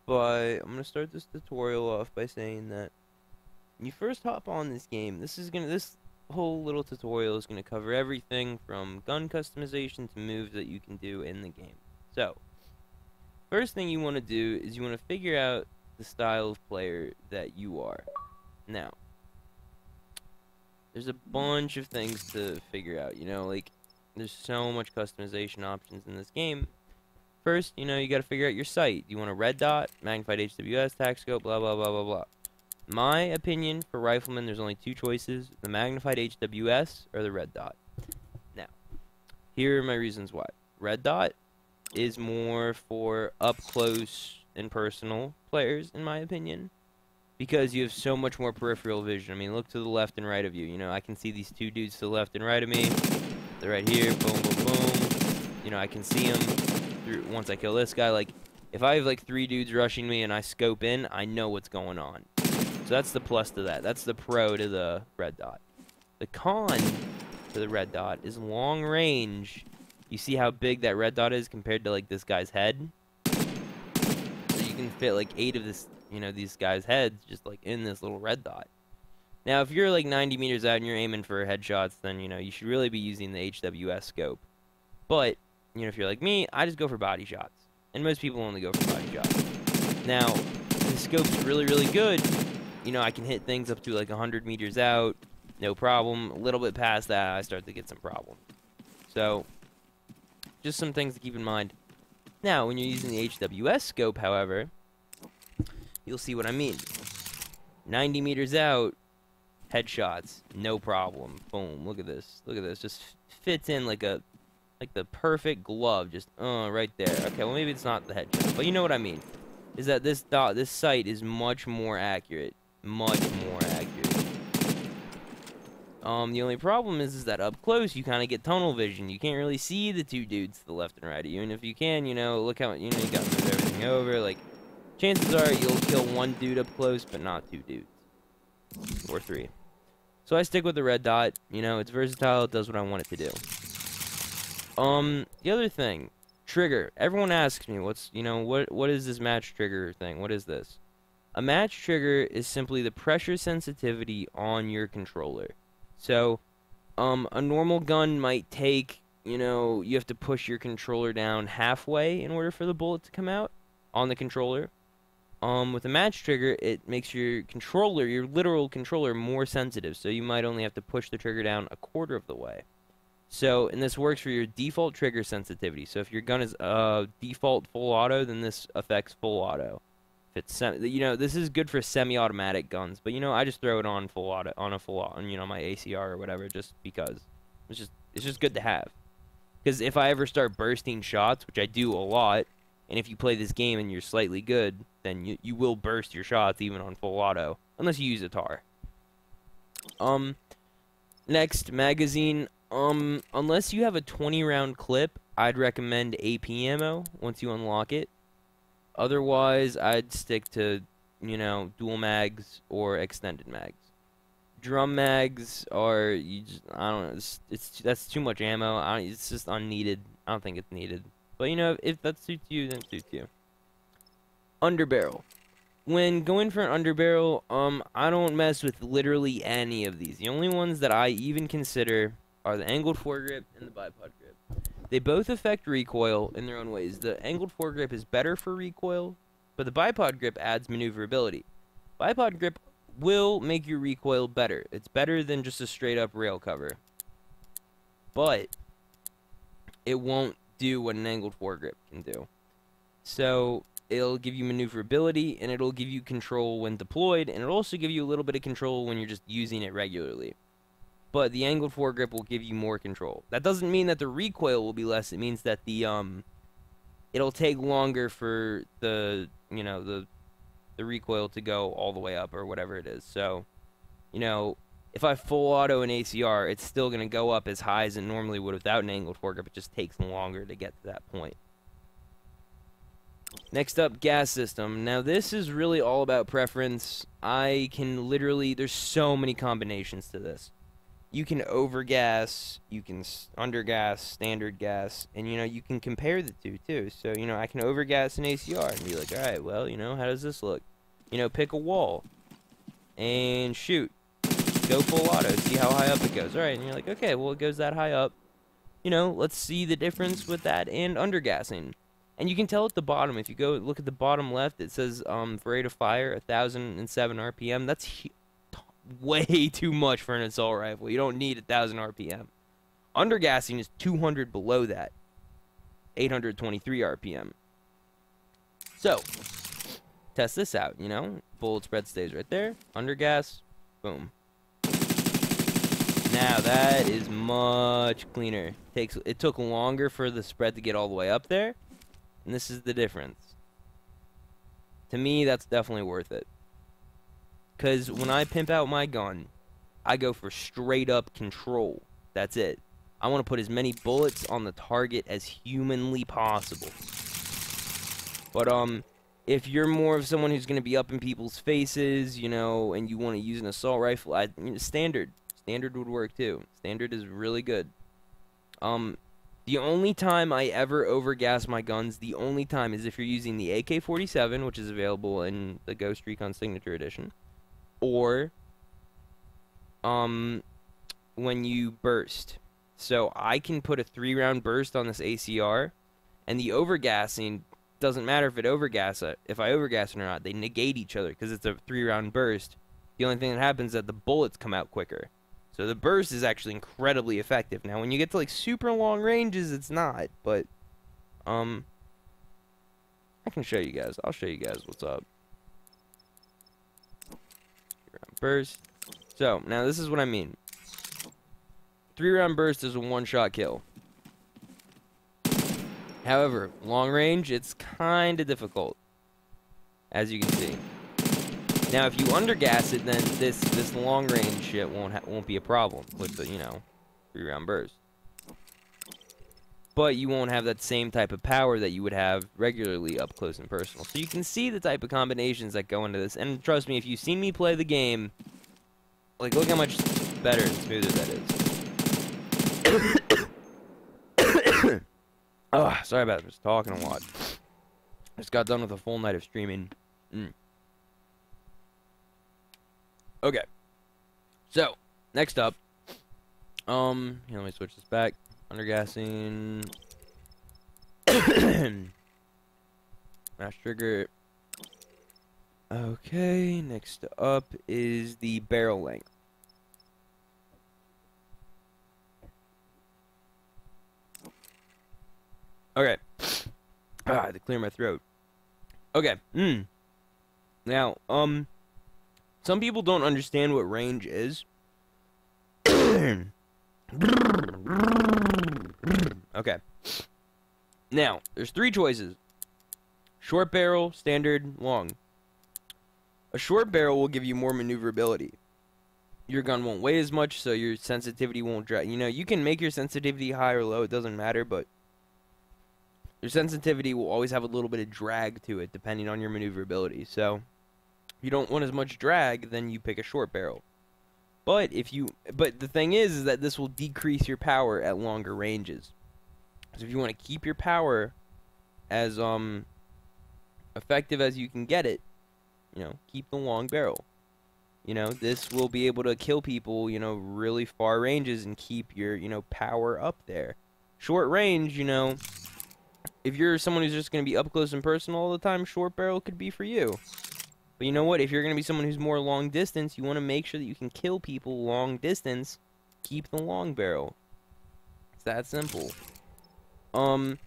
going to start this tutorial off by saying that when you first hop on this game, this whole little tutorial is gonna cover everything from gun customization to moves that you can do in the game. So, first thing you want to do is you want to figure out the style of player that you are. Now, there's a bunch of things to figure out, like there's so much customization options in this game. First, you gotta figure out your sight. You want a red dot, magnified HWS, tac scope, blah blah blah blah blah. My opinion for riflemen, there's only two choices: the magnified HWS or the red dot. Now, here are my reasons why. Red dot is more for up close and personal players, in my opinion, because you have so much more peripheral vision. I mean, look to the left and right of you. I can see these two dudes to the left and right of me. They're right here. Boom, boom, boom. I can see them once I kill this guy. Like, if I have like 3 dudes rushing me and I scope in, I know what's going on. So that's the plus to that. That's the pro to the red dot. The con to the red dot is long range. You see how big that red dot is compared to like this guy's head? So you can fit like 8 of these guys' heads just like in this little red dot. Now, if you're like 90 meters out and you're aiming for headshots, then you should really be using the HWS scope. But if you're like me, I just go for body shots, and most people only go for body shots. Now, the scope's really, really good. I can hit things up to like 100 meters out, no problem. A little bit past that, I start to get some problems. So, just some things to keep in mind. Now, when you're using the HWS scope, however, you'll see what I mean. 90 meters out, headshots, no problem. Boom, look at this. Look at this. Just fits in like the perfect glove, just right there. Okay, well maybe it's not the headshot, but you know what I mean. Is that this sight is much more accurate. Much more accurate. The only problem is that up close you kind of get tunnel vision. You can't really see the 2 dudes to the left and right of you, and if you can, look how you got to move everything over. Like, chances are you'll kill 1 dude up close, but not 2 dudes or 3. So I stick with the red dot. It's versatile. It does what I want it to do. The other thing, trigger. Everyone asks me, what is this match trigger thing? What is this? A match trigger is simply the pressure sensitivity on your controller. So, a normal gun might take, you have to push your controller down halfway in order for the bullet to come out on the controller. With a match trigger, it makes your controller, your literal controller, more sensitive. So you might only have to push the trigger down a quarter of the way. So, and this works for your default trigger sensitivity. So if your gun is default full auto, then this affects full auto. If it's this is good for semi-automatic guns, but I just throw it on full auto, on my ACR or whatever, just because it's just good to have. Because if I ever start bursting shots, which I do a lot, and if you play this game and you're slightly good, then you will burst your shots even on full auto, unless you use a tar. Next, magazine. Unless you have a 20-round clip, I'd recommend AP ammo once you unlock it. Otherwise, I'd stick to, dual mags or extended mags. Drum mags are, I don't know, that's too much ammo. It's just unneeded. I don't think it's needed. But, if that suits you, then it suits you. Underbarrel. When going for an underbarrel, I don't mess with literally any of these. The only ones that I even consider are the angled foregrip and the bipod grip. They both affect recoil in their own ways. The angled foregrip is better for recoil, but the bipod grip adds maneuverability. Bipod grip will make your recoil better. It's better than just a straight up rail cover. But it won't do what an angled foregrip can do. So it'll give you maneuverability, and it'll give you control when deployed, and it'll also give you a little bit of control when you're just using it regularly. But the angled foregrip will give you more control. That doesn't mean that the recoil will be less. It means that the it'll take longer for the recoil to go all the way up or whatever it is. So, if I full auto an ACR, it's still gonna go up as high as it normally would without an angled foregrip. It just takes longer to get to that point. Next up, gas system. Now this is really all about preference. I can literally, there's so many combinations to this. you can overgas, you can undergas, standard gas, and you can compare the two too. So I can overgas an ACR and be like, all right, well, how does this look? Pick a wall and shoot, go full auto, see how high up it goes. All right, and you're like, okay, well, it goes that high up. Let's see the difference with that and undergassing. And you can tell at the bottom, if you go look at the bottom left, it says for rate of fire 1,007 RPM. That's way too much for an assault rifle. You don't need 1,000 RPM. Undergassing is 200 below that, 823 RPM. So test this out. Bullet spread stays right there. Undergas, boom. Now that is much cleaner. It took longer for the spread to get all the way up there, and this is the difference. To me, that's definitely worth it. Because when I pimp out my gun, I go for straight up control. That's it. I want to put as many bullets on the target as humanly possible. But if you're more of someone who's going to be up in people's faces, and you want to use an assault rifle, standard would work too. Standard is really good. The only time I ever overgas my guns, the only time, is if you're using the AK-47, which is available in the Ghost Recon Signature Edition, or when you burst. So I can put a 3-round burst on this ACR, and the overgassing doesn't matter if I overgas it or not. They negate each other because it's a 3-round burst. The only thing that happens is that the bullets come out quicker. So the burst is actually incredibly effective. Now, when you get to super long ranges, it's not. But I can show you guys. I'll show you guys what's up. Burst. So now this is what I mean. 3-round burst is a 1-shot kill. However, long range, it's kind of difficult, as you can see. Now, if you undergas it, then this long range shit won't be a problem with the 3-round burst. But you won't have that same type of power that you would have regularly up close and personal. So you can see the type of combinations that go into this. And trust me, if you've seen me play the game, look how much better and smoother that is. Oh, sorry about this. Talking a lot. Just got done with a full night of streaming. Okay. So, next up. Here, let me switch this back. Undergassing. Mash trigger. Okay, next up is the barrel length. Okay. I had to clear my throat. Okay. Now, some people don't understand what range is. Okay. Now, there's 3 choices. Short barrel, standard, long. A short barrel will give you more maneuverability. Your gun won't weigh as much, so your sensitivity won't drag. You can make your sensitivity high or low, it doesn't matter, but your sensitivity will always have a little bit of drag to it, depending on your maneuverability. So, if you don't want as much drag, then you pick a short barrel. But the thing is that this will decrease your power at longer ranges. So if you want to keep your power as effective as you can get it, keep the long barrel. This will be able to kill people, really far ranges and keep your, power up there. Short range, if you're someone who's just going to be up close and personal all the time, short barrel could be for you. But you know what? If you're going to be someone who's more long distance, you want to make sure that you can kill people long distance. Keep the long barrel. It's that simple. When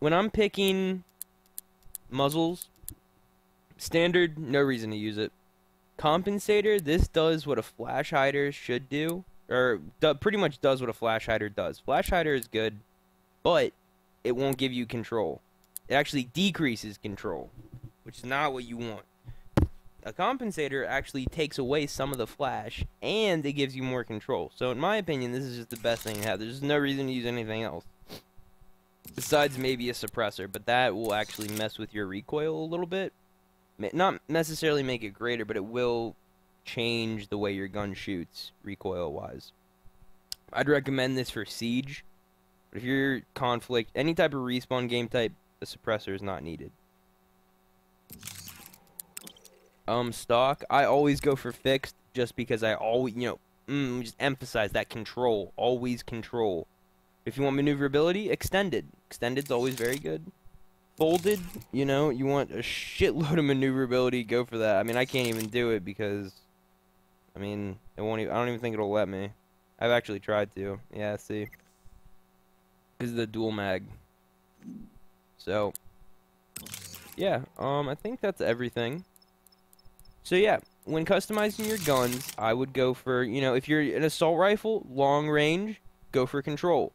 I'm picking muzzles, standard, no reason to use it. Compensator, this does what a flash hider should do. Or pretty much does what a flash hider does. Flash hider is good, but it won't give you control. It actually decreases control, which is not what you want. A compensator actually takes away some of the flash, and it gives you more control. So in my opinion, this is just the best thing to have. There's no reason to use anything else. Besides maybe a suppressor, but that will actually mess with your recoil a little bit. Not necessarily make it greater, but it will change the way your gun shoots, recoil-wise. I'd recommend this for Siege. But if you're conflict, any type of respawn game type, the suppressor is not needed. Stock, I always go for fixed just because I always, just emphasize that control. Always control. If you want maneuverability, extended. Extended's always very good. Folded, you want a shitload of maneuverability, go for that. I mean, I can't even do it because, it won't even, I don't even think it'll let me. I've actually tried to. Yeah, see. This is the dual mag. So, yeah, I think that's everything. So yeah, when customizing your guns, I would go for, if you're an assault rifle, long range, go for control.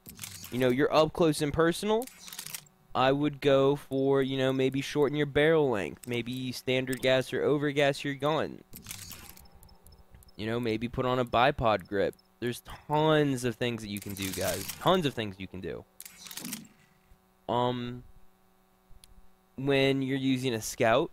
You're up close and personal, I would go for, maybe shorten your barrel length, maybe standard gas or overgas your gun. Maybe put on a bipod grip. There's tons of things that you can do, guys. Tons of things you can do. When you're using a scout,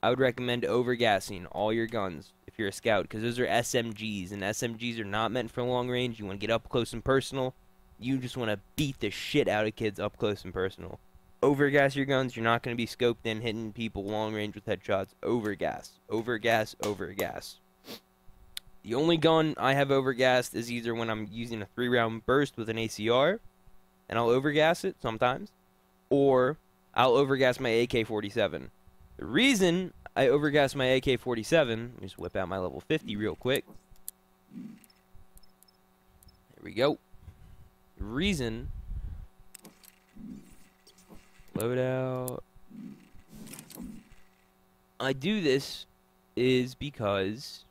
I would recommend overgassing all your guns if you're a scout, because those are SMGs, and SMGs are not meant for long range. You want to get up close and personal. You just want to beat the shit out of kids up close and personal. Overgas your guns. You're not going to be scoped in, hitting people long range with headshots. Overgas. Overgas, overgas. The only gun I have overgassed is either when I'm using a 3-round burst with an ACR, and I'll overgas it sometimes, or I'll overgas my AK-47. The reason I overgas my AK-47, let me just whip out my level 50 real quick. There we go. The reason, load out, I do this is because,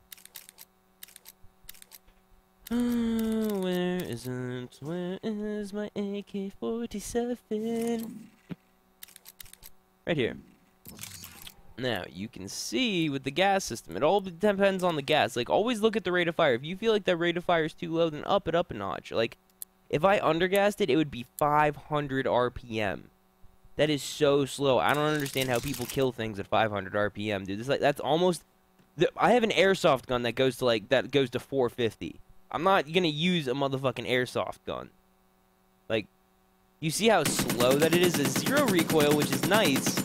where is my AK-47? Right here. Now, you can see with the gas system, it all depends on the gas. Like, always look at the rate of fire. If you feel like that rate of fire is too low, then up it up a notch. Like, if I undergassed it, it would be 500 RPM. That is so slow. I don't understand how people kill things at 500 RPM, dude. That's almost... I have an airsoft gun that goes to 450. I'm not gonna use a motherfucking airsoft gun. Like, you see how slow that it is? A 0 recoil, which is nice.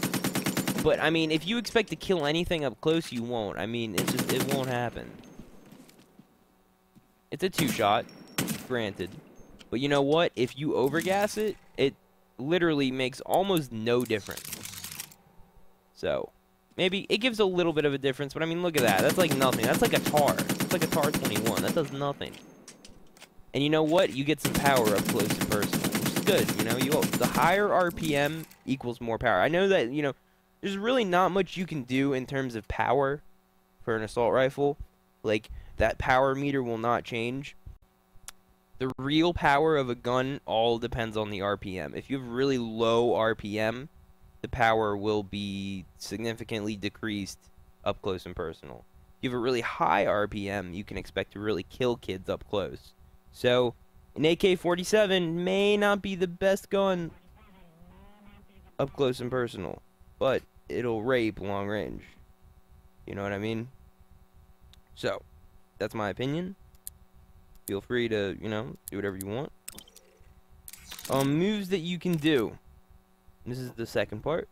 But, if you expect to kill anything up close, you won't. It won't happen. It's a 2-shot, granted. But you know what? If you overgas it, it literally makes almost no difference. So, maybe it gives a little bit of a difference, but look at that. That's like nothing. That's like a TAR. It's like a TAR 21. That does nothing. And you know what? You get some power up close and personal, which is good. The higher RPM equals more power. I know that, there's really not much you can do in terms of power for an assault rifle. Like, that power meter will not change. The real power of a gun all depends on the RPM. If you have really low RPM, the power will be significantly decreased up close and personal. If you have a really high RPM, you can expect to really kill kids up close. So, an AK-47 may not be the best gun up close and personal, but it'll rape long range. You know what I mean? So, that's my opinion. Feel free to, do whatever you want. Moves that you can do. This is the second part.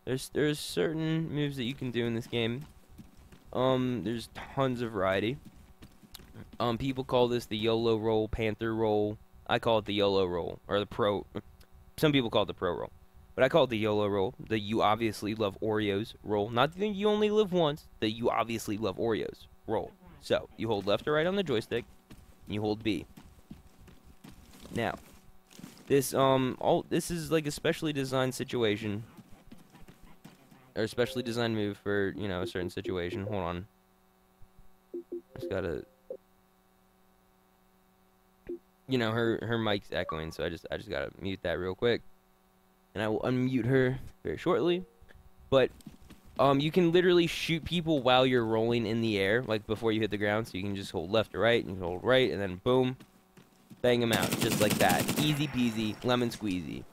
There's certain moves that you can do in this game. There's tons of variety. People call this the YOLO roll, Panther roll. I call it the YOLO roll, or the pro. Some people call it the pro roll. But I call it the YOLO roll, the you obviously love Oreos roll. Not the you only live once, the you obviously love Oreos roll. So, you hold left or right on the joystick, and you hold B. Now, this is like a specially designed situation, or a specially designed move for, a certain situation. Hold on. Just gotta, her mic's echoing, so I just gotta mute that real quick. And I will unmute her very shortly. But you can literally shoot people while you're rolling in the air, like before you hit the ground. So you can just hold left or right, and you hold right, and then boom, bang them out, just like that. Easy peasy, lemon squeezy.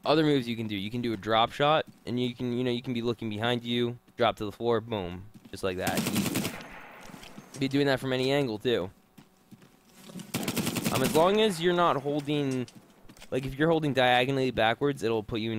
Other moves you can do a drop shot, and you can be looking behind you, drop to the floor, boom, just like that. Easy. Be doing that from any angle too. As long as you're not holding, like if you're holding diagonally backwards, it'll put you in